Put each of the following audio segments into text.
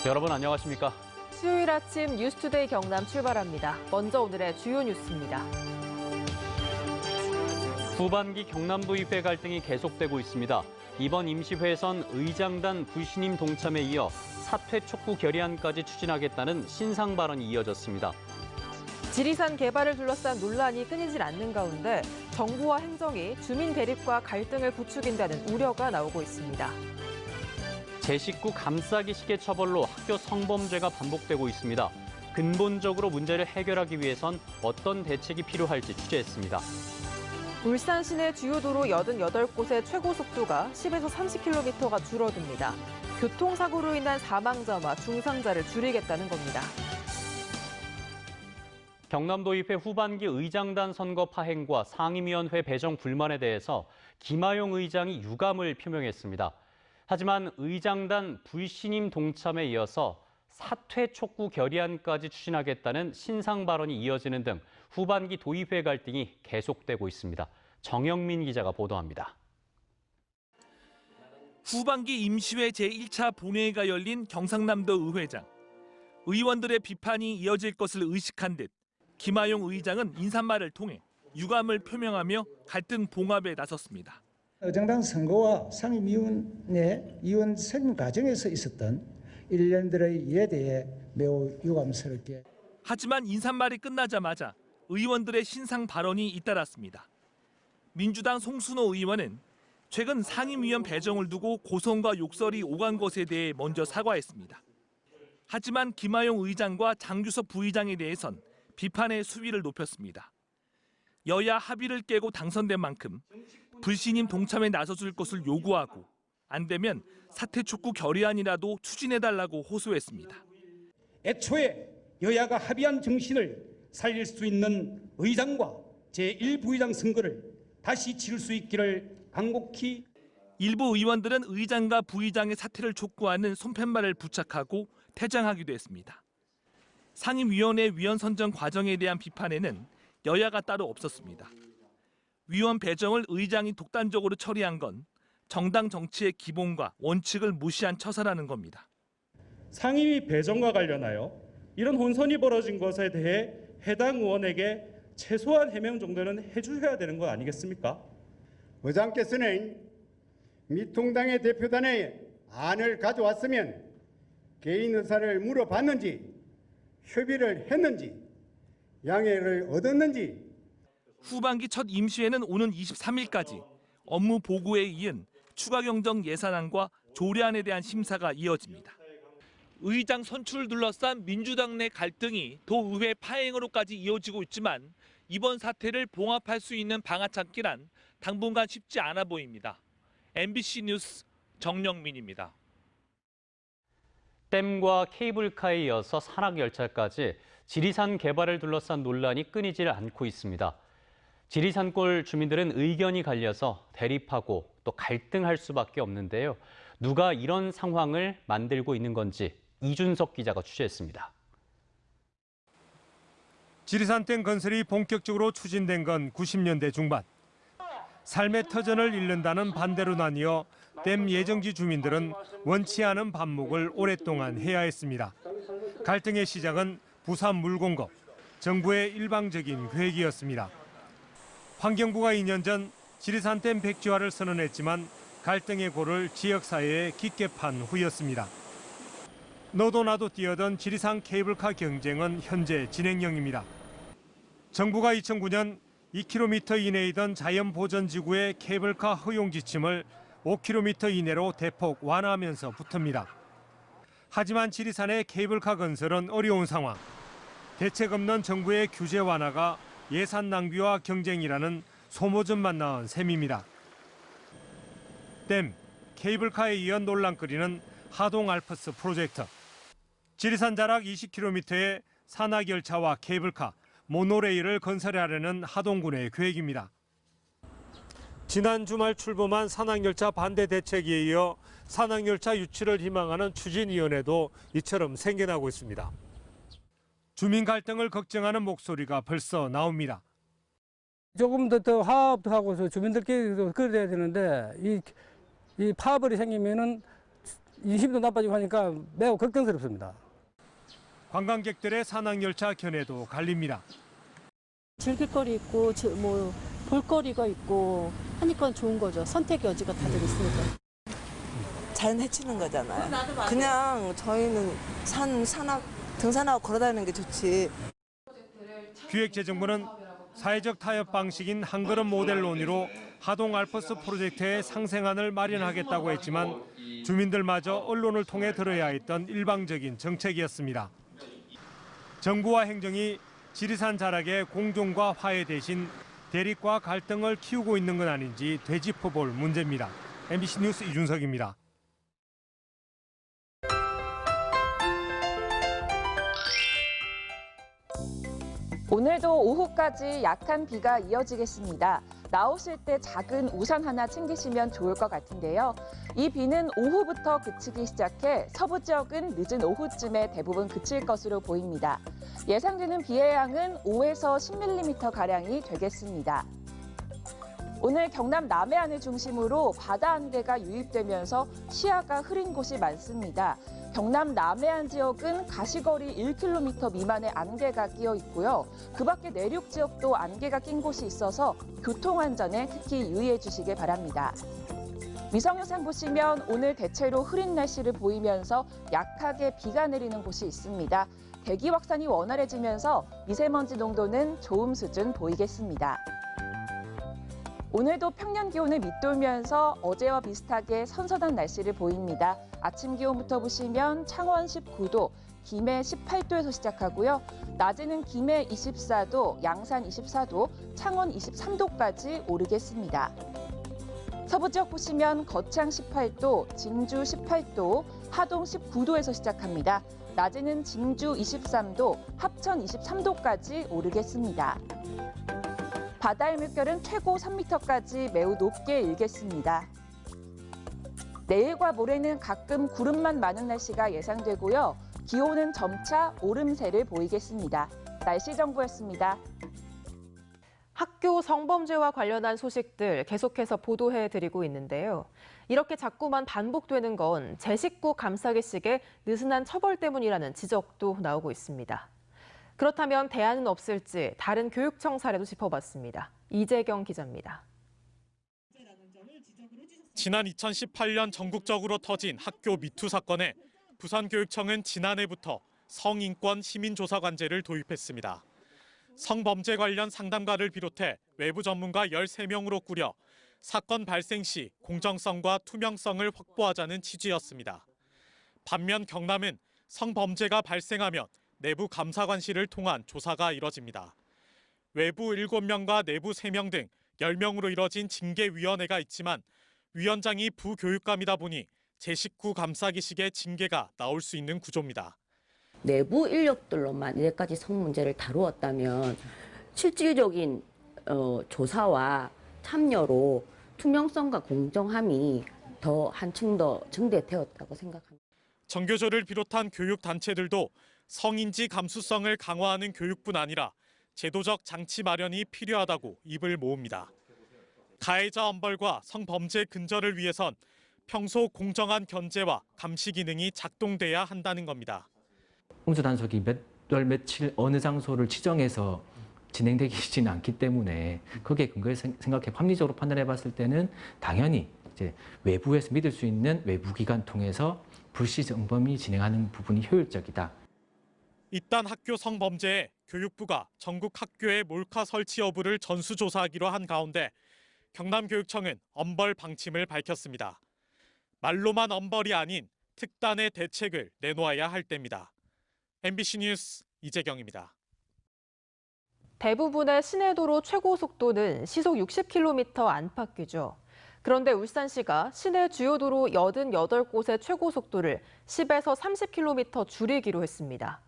여러분 안녕하십니까? 수요일 아침 뉴스투데이 경남 출발합니다. 먼저 오늘의 주요 뉴스입니다. 후반기 경남도의회 갈등이 계속되고 있습니다. 이번 임시회선 의장단 불신임 동참에 이어 사퇴 촉구 결의안까지 추진하겠다는 신상 발언이 이어졌습니다. 지리산 개발을 둘러싼 논란이 끊이질 않는 가운데 정부와 행정이 주민 대립과 갈등을 부추긴다는 우려가 나오고 있습니다. 제 식구 감싸기 식의 처벌로 학교 성범죄가 반복되고 있습니다. 근본적으로 문제를 해결하기 위해선 어떤 대책이 필요할지 취재했습니다. 울산 시내 주요 도로 88곳의 최고 속도가 10에서 30km가 줄어듭니다. 교통사고로 인한 사망자와 중상자를 줄이겠다는 겁니다. 경남도의회 후반기 의장단 선거 파행과 상임위원회 배정 불만에 대해서 김하용 의장이 유감을 표명했습니다. 하지만 의장단 불신임 동참에 이어서 사퇴 촉구 결의안까지 추진하겠다는 신상 발언이 이어지는 등 후반기 도의회 갈등이 계속되고 있습니다. 정영민 기자가 보도합니다. 후반기 임시회 제1차 본회의가 열린 경상남도 의회장. 의원들의 비판이 이어질 것을 의식한 듯 김하용 의장은 인사말을 통해 유감을 표명하며 갈등 봉합에 나섰습니다. 의장단 선거와 상임위원회 위원 선임 과정에서 있었던 일련들의 일에 대해 매우 유감스럽게. 하지만 인사말이 끝나자마자 의원들의 신상 발언이 잇따랐습니다. 민주당 송순호 의원은 최근 상임위원 배정을 두고 고성과 욕설이 오간 것에 대해 먼저 사과했습니다. 하지만 김하용 의장과 장규석 부의장에 대해선 비판의 수위를 높였습니다. 여야 합의를 깨고 당선된 만큼 불신임 동참에 나서줄 것을 요구하고 안 되면 사퇴 촉구 결의안이라도 추진해달라고 호소했습니다. 애초에 여야가 합의한 정신을 살릴 수 있는 의장과 제1부의장 선거를 다시 치를 수 있기를 간곡히. 일부 의원들은 의장과 부의장의 사퇴를 촉구하는 손팻말을 부착하고 퇴장하기도 했습니다. 상임위원회 위원 선정 과정에 대한 비판에는 여야가 따로 없었습니다. 위원 배정을 의장이 독단적으로 처리한 건 정당 정치의 기본과 원칙을 무시한 처사라는 겁니다. 상임위 배정과 관련하여 이런 혼선이 벌어진 것에 대해 해당 의원에게 최소한 해명 정도는 해주셔야 되는 거 아니겠습니까? 의장께서는 미통당의 대표단에 안을 가져왔으면 개인 의사를 물어봤는지 협의를 했는지 양해를 얻었는지. 후반기 첫 임시회는 오는 23일까지 업무 보고에 이은 추가 경정 예산안과 조례안에 대한 심사가 이어집니다. 의장 선출을 둘러싼 민주당 내 갈등이 도의회 파행으로까지 이어지고 있지만 이번 사태를 봉합할 수 있는 방안 찾기란 당분간 쉽지 않아 보입니다. MBC 뉴스 정영민입니다. 댐과 케이블카에 이어서 산악열차까지 지리산 개발을 둘러싼 논란이 끊이질 않고 있습니다. 지리산골 주민들은 의견이 갈려서 대립하고 또 갈등할 수밖에 없는데요. 누가 이런 상황을 만들고 있는 건지 이준석 기자가 취재했습니다. 지리산댐 건설이 본격적으로 추진된 건 90년대 중반. 삶의 터전을 잃는다는 반대로 나뉘어 댐 예정지 주민들은 원치 않은 반목을 오랫동안 해야 했습니다. 갈등의 시작은 부산 물공업, 정부의 일방적인 계획이었습니다. 환경부가 2년 전 지리산댐 백지화를 선언했지만 갈등의 골을 지역사회에 깊게 판 후였습니다. 너도 나도 뛰어든 지리산 케이블카 경쟁은 현재 진행형입니다. 정부가 2009년 2km 이내이던 자연보전지구의 케이블카 허용 지침을 5km 이내로 대폭 완화하면서 붙습니다. 하지만 지리산의 케이블카 건설은 어려운 상황. 대책 없는 정부의 규제 완화가 예산 낭비와 경쟁이라는 소모전만 낳은 셈입니다. 댐, 케이블카에 이어 논란거리는 하동 알프스 프로젝트. 지리산 자락 20km의 산악열차와 케이블카, 모노레일을 건설하려는 하동군의 계획입니다. 지난 주말 출범한 산악열차 반대 대책에 이어 산악열차 유치를 희망하는 추진위원회도 이처럼 생겨나고 있습니다. 주민 갈등을 걱정하는 목소리가 벌써 나옵니다. 조금 더 화합하고 주민들끼리 그래야 되는데 이 파벌이 생기면은 인심도 나빠지고 하니까 매우 걱정스럽습니다. 관광객들의 산악열차 견해도 갈립니다. 즐길 거리 있고 뭐 볼거리가 있고 하니까 좋은 거죠. 선택 여지가 다들 있으니까. 자연 해치는 거잖아요. 그냥 저희는 산악 등산하고 걸어다니는 게 좋지. 기획재정부는 사회적 타협 방식인 한 걸음 모델 논의로 하동 알프스 프로젝트의 상생안을 마련하겠다고 했지만 주민들마저 언론을 통해 들어야 했던 일방적인 정책이었습니다. 정부와 행정이 지리산 자락의 공존과 화해 대신 대립과 갈등을 키우고 있는 건 아닌지 되짚어볼 문제입니다. MBC 뉴스 이준석입니다. 오늘도 오후까지 약한 비가 이어지겠습니다. 나오실 때 작은 우산 하나 챙기시면 좋을 것 같은데요. 이 비는 오후부터 그치기 시작해 서부 지역은 늦은 오후쯤에 대부분 그칠 것으로 보입니다. 예상되는 비의 양은 5에서 10mm가량이 되겠습니다. 오늘 경남 남해안을 중심으로 바다 안개가 유입되면서 시야가 흐린 곳이 많습니다. 경남 남해안 지역은 가시거리 1km 미만의 안개가 끼어 있고요. 그 밖에 내륙 지역도 안개가 낀 곳이 있어서 교통안전에 특히 유의해 주시길 바랍니다. 위성 영상 보시면 오늘 대체로 흐린 날씨를 보이면서 약하게 비가 내리는 곳이 있습니다. 대기 확산이 원활해지면서 미세먼지 농도는 좋음 수준 보이겠습니다. 오늘도 평년 기온을 밑돌면서 어제와 비슷하게 선선한 날씨를 보입니다. 아침 기온부터 보시면 창원 19도, 김해 18도에서 시작하고요. 낮에는 김해 24도, 양산 24도, 창원 23도까지 오르겠습니다. 서부 지역 보시면 거창 18도, 진주 18도, 하동 19도에서 시작합니다. 낮에는 진주 23도, 합천 23도까지 오르겠습니다. 바다의 물결은 최고 3m까지 매우 높게 일겠습니다. 내일과 모레는 가끔 구름만 많은 날씨가 예상되고요. 기온은 점차 오름세를 보이겠습니다. 날씨 정보였습니다. 학교 성범죄와 관련한 소식들 계속해서 보도해드리고 있는데요. 이렇게 자꾸만 반복되는 건 제 식구 감싸기식의 느슨한 처벌 때문이라는 지적도 나오고 있습니다. 그렇다면 대안은 없을지 다른 교육청 사례도 짚어봤습니다. 이재경 기자입니다. 지난 2018년 전국적으로 터진 학교 미투 사건에 부산교육청은 지난해부터 성인권 시민조사관제를 도입했습니다. 성범죄 관련 상담가를 비롯해 외부 전문가 13명으로 꾸려 사건 발생 시 공정성과 투명성을 확보하자는 취지였습니다. 반면 경남은 성범죄가 발생하면 내부 감사관실을 통한 조사가 이뤄집니다. 외부 7명과 내부 3명 등 10명으로 이뤄진 징계위원회가 있지만 위원장이 부교육감이다 보니 제 식구 감싸기식의 징계가 나올 수 있는 구조입니다. 내부 인력들로만 이제까지 성 문제를 다루었다면 실질적인 조사와 참여로 투명성과 공정함이 더 한층 더 증대되었다고 생각합니다. 정교조를 비롯한 교육단체들도 성인지 감수성을 강화하는 교육뿐 아니라 제도적 장치 마련이 필요하다고 입을 모읍니다. 가해자 엄벌과 성범죄 근절을 위해선 평소 공정한 견제와 감시 기능이 작동돼야 한다는 겁니다. 홍수 단속이 몇 월 며칠 어느 장소를 지정해서 진행되지는 않기 때문에 거기에 근거해서 생각해 합리적으로 판단해 봤을 때는 당연히 이제 외부에서 믿을 수 있는 외부 기관 통해서 불시정범이 진행하는 부분이 효율적이다. 이딴 학교 성범죄에 교육부가 전국 학교의 몰카 설치 여부를 전수조사하기로 한 가운데 경남교육청은 엄벌 방침을 밝혔습니다. 말로만 엄벌이 아닌 특단의 대책을 내놓아야 할 때입니다. MBC 뉴스 이재경입니다. 대부분의 시내도로 최고 속도는 시속 60km 안팎이죠. 그런데 울산시가 시내 주요 도로 88곳의 최고 속도를 10에서 30km 줄이기로 했습니다.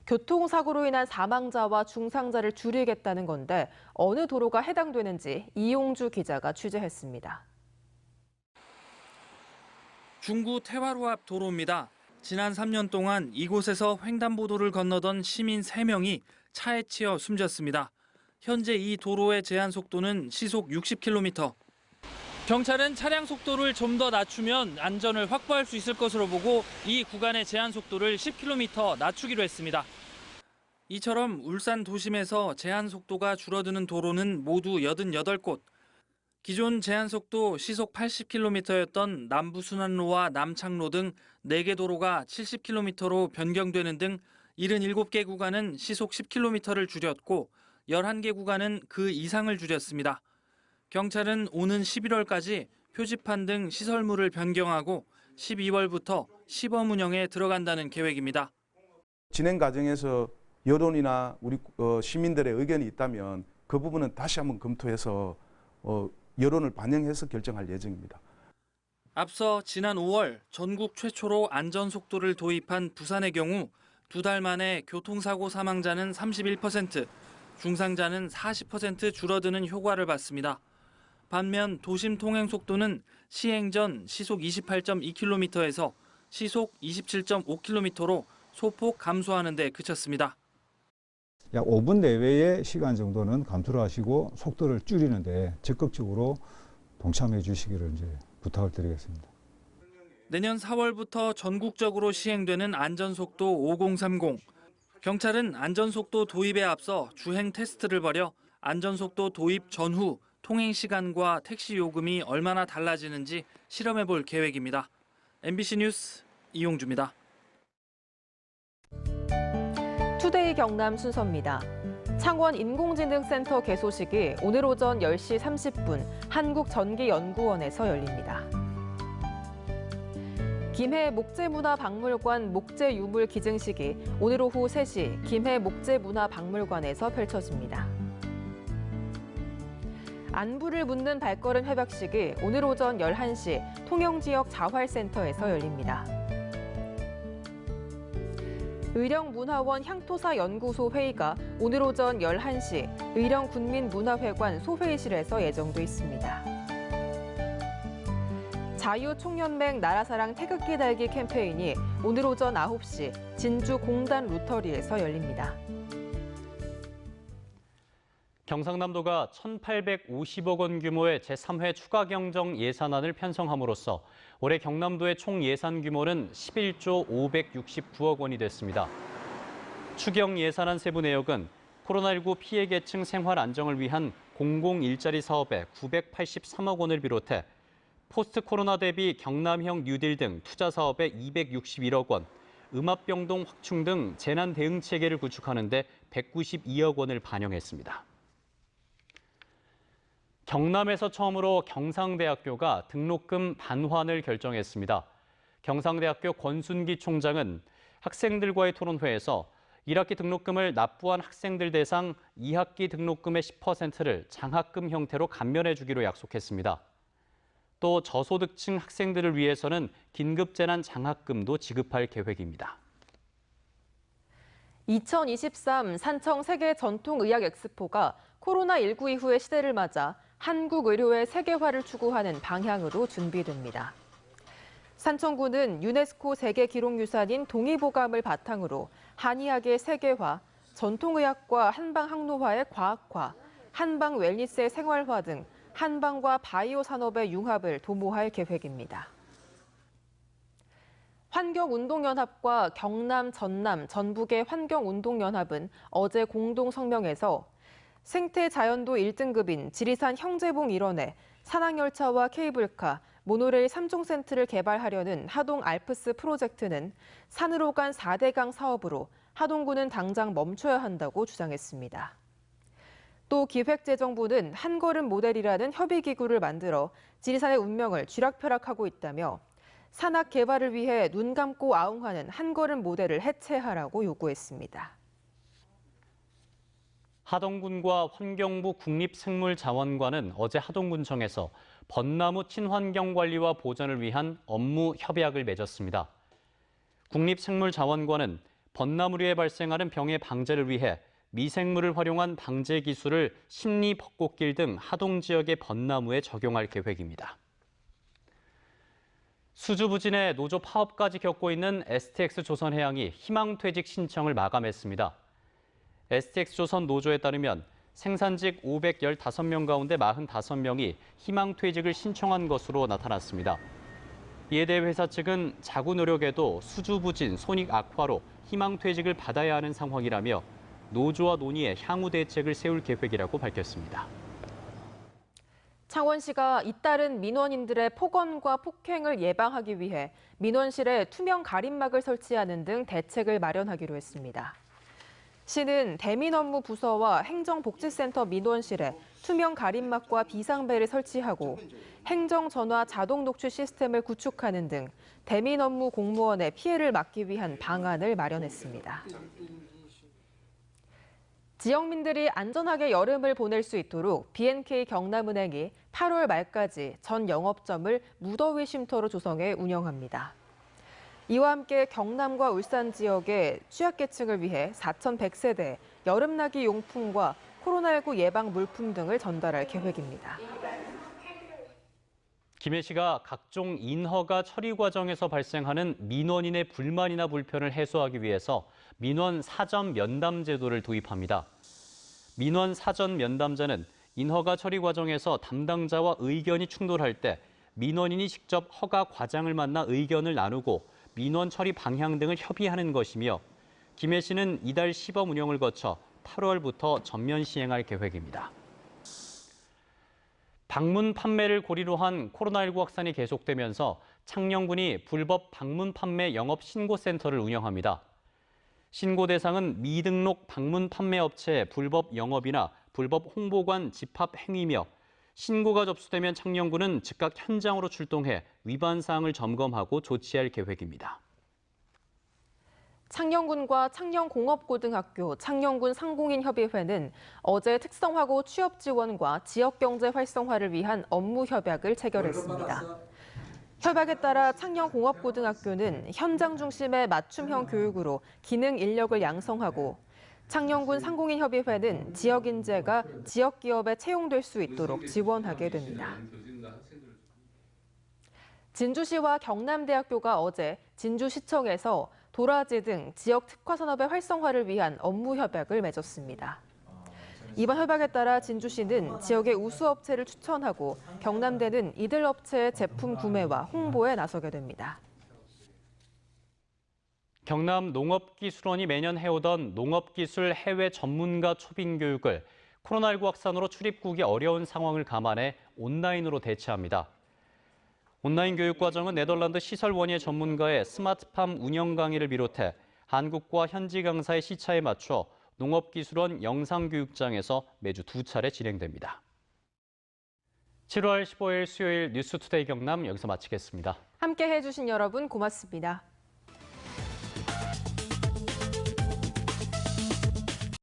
교통사고로 인한 사망자와 중상자를 줄이겠다는 건데 어느 도로가 해당되는지 이용주 기자가 취재했습니다. 중구 태화로 앞 도로입니다. 지난 3년 동안 이곳에서 횡단보도를 건너던 시민 3명이 차에 치여 숨졌습니다. 현재 이 도로의 제한 속도는 시속 60km. 경찰은 차량 속도를 좀 더 낮추면 안전을 확보할 수 있을 것으로 보고 이 구간의 제한 속도를 10km 낮추기로 했습니다. 이처럼 울산 도심에서 제한 속도가 줄어드는 도로는 모두 88곳. 기존 제한 속도 시속 80km였던 남부순환로와 남창로 등 4개 도로가 70km로 변경되는 등 77개 구간은 시속 10km를 줄였고 11개 구간은 그 이상을 줄였습니다. 경찰은 오는 11월까지 표지판 등 시설물을 변경하고 12월부터 시범 운영에 들어간다는 계획입니다. 진행 과정에서 여론이나 우리 시민들의 의견이 있다면 그 부분은 다시 한번 검토해서 여론을 반영해서 결정할 예정입니다. 앞서 지난 5월 전국 최초로 안전속도를 도입한 부산의 경우 2달 만에 교통사고 사망자는 31%, 중상자는 40% 줄어드는 효과를 봤습니다. 반면 도심 통행 속도는 시행 전 시속 28.2km에서 시속 27.5km로 소폭 감소하는 데 그쳤습니다. 약 5분 내외의 시간 정도는 감소를 하시고 속도를 줄이는 데 적극적으로 동참해 주시기를 이제 부탁을 드리겠습니다. 내년 4월부터 전국적으로 시행되는 안전속도 5030. 경찰은 안전속도 도입에 앞서 주행 테스트를 벌여 안전속도 도입 전후 통행 시간과 택시 요금이 얼마나 달라지는지 실험해 볼 계획입니다. MBC 뉴스 이용주입니다. 투데이 경남 순서입니다. 창원 인공지능센터 개소식이 오늘 오전 10시 30분 한국전기연구원에서 열립니다. 김해 목재문화박물관 목재유물 기증식이 오늘 오후 3시 김해 목재문화박물관에서 펼쳐집니다. 안부를 묻는 발걸음 회박식이 오늘 오전 11시 통영지역 자활센터에서 열립니다. 의령문화원 향토사연구소 회의가 오늘 오전 11시 의령군민문화회관 소회의실에서 예정돼 있습니다. 자유총연맹 나라사랑 태극기 달기 캠페인이 오늘 오전 9시 진주 공단 로터리에서 열립니다. 경상남도가 1,850억 원 규모의 제3회 추가 경정 예산안을 편성함으로써 올해 경남도의 총 예산 규모는 11조 569억 원이 됐습니다. 추경 예산안 세부 내역은 코로나19 피해 계층 생활 안정을 위한 공공일자리 사업에 983억 원을 비롯해 포스트 코로나 대비 경남형 뉴딜 등 투자 사업에 261억 원, 음압병동 확충 등 재난 대응 체계를 구축하는 데 192억 원을 반영했습니다. 경남에서 처음으로 경상대학교가 등록금 반환을 결정했습니다. 경상대학교 권순기 총장은 학생들과의 토론회에서 1학기 등록금을 납부한 학생들 대상 2학기 등록금의 10%를 장학금 형태로 감면해 주기로 약속했습니다. 또 저소득층 학생들을 위해서는 긴급재난 장학금도 지급할 계획입니다. 2023 산청 세계 전통의학 엑스포가 코로나19 이후의 시대를 맞아 한국 의료의 세계화를 추구하는 방향으로 준비됩니다. 산청구는 유네스코 세계기록유산인 동의보감을 바탕으로 한의학의 세계화, 전통의학과 한방항로화의 과학화, 한방 웰니스의 생활화 등 한방과 바이오 산업의 융합을 도모할 계획입니다. 환경운동연합과 경남, 전남, 전북의 환경운동연합은 어제 공동 성명에서 생태자연도 1등급인 지리산 형제봉 일원에 산악열차와 케이블카, 모노레일 3종 센트를 개발하려는 하동 알프스 프로젝트는 산으로 간 4대강 사업으로 하동구는 당장 멈춰야 한다고 주장했습니다. 또 기획재정부는 한걸음 모델이라는 협의기구를 만들어 지리산의 운명을 쥐락펴락하고 있다며 산악 개발을 위해 눈 감고 아웅하는 한걸음 모델을 해체하라고 요구했습니다. 하동군과 환경부 국립생물자원관은 어제 하동군청에서 벚나무 친환경 관리와 보전을 위한 업무 협약을 맺었습니다. 국립생물자원관은 벚나무류에 발생하는 병의 방제를 위해 미생물을 활용한 방제 기술을 심리 벚꽃길 등 하동 지역의 벚나무에 적용할 계획입니다. 수주부진에 노조 파업까지 겪고 있는 STX조선해양이 희망퇴직 신청을 마감했습니다. STX조선 노조에 따르면 생산직 515명 가운데 45명이 희망퇴직을 신청한 것으로 나타났습니다. 이에 대해 회사 측은 자구 노력에도 수주부진, 손익 악화로 희망퇴직을 받아야 하는 상황이라며 노조와 논의해 향후 대책을 세울 계획이라고 밝혔습니다. 창원시가 잇따른 민원인들의 폭언과 폭행을 예방하기 위해 민원실에 투명 가림막을 설치하는 등 대책을 마련하기로 했습니다. 시는 대민업무 부서와 행정복지센터 민원실에 투명 가림막과 비상벨을 설치하고 행정전화 자동 녹취 시스템을 구축하는 등 대민업무 공무원의 피해를 막기 위한 방안을 마련했습니다. 지역민들이 안전하게 여름을 보낼 수 있도록 BNK 경남은행이 8월 말까지 전 영업점을 무더위 쉼터로 조성해 운영합니다. 이와 함께 경남과 울산 지역의 취약계층을 위해 4,100세대 여름나기 용품과 코로나19 예방 물품 등을 전달할 계획입니다. 김해 시가 각종 인허가 처리 과정에서 발생하는 민원인의 불만이나 불편을 해소하기 위해서 민원 사전 면담 제도를 도입합니다. 민원 사전 면담자는 인허가 처리 과정에서 담당자와 의견이 충돌할 때 민원인이 직접 허가 과장을 만나 의견을 나누고 민원 처리 방향 등을 협의하는 것이며 김해시는 이달 시범 운영을 거쳐 8월부터 전면 시행할 계획입니다. 방문 판매를 고리로 한 코로나19 확산이 계속되면서 창녕군이 불법 방문 판매 영업 신고센터를 운영합니다. 신고 대상은 미등록 방문 판매 업체의 불법 영업이나 불법 홍보관 집합 행위며 신고가 접수되면 창녕군은 즉각 현장으로 출동해 위반 사항을 점검하고 조치할 계획입니다. 창녕군과 창녕공업고등학교, 창녕군 상공인협의회는 어제 특성화고 취업 지원과 지역경제 활성화를 위한 업무 협약을 체결했습니다. 협약에 따라 창녕공업고등학교는 현장 중심의 맞춤형 교육으로 기능 인력을 양성하고 창녕군 상공인협의회는 지역 인재가 지역 기업에 채용될 수 있도록 지원하게 됩니다. 진주시와 경남대학교가 어제 진주시청에서 도라지 등 지역 특화 산업의 활성화를 위한 업무 협약을 맺었습니다. 이번 협약에 따라 진주시는 지역의 우수업체를 추천하고 경남대는 이들 업체의 제품 구매와 홍보에 나서게 됩니다. 경남 농업기술원이 매년 해오던 농업기술 해외 전문가 초빙 교육을 코로나19 확산으로 출입국이 어려운 상황을 감안해 온라인으로 대체합니다. 온라인 교육 과정은 네덜란드 시설원예 전문가의 스마트팜 운영 강의를 비롯해 한국과 현지 강사의 시차에 맞춰 농업기술원 영상교육장에서 매주 2차례 진행됩니다. 7월 15일 수요일 뉴스투데이 경남 여기서 마치겠습니다. 함께해 주신 여러분 고맙습니다.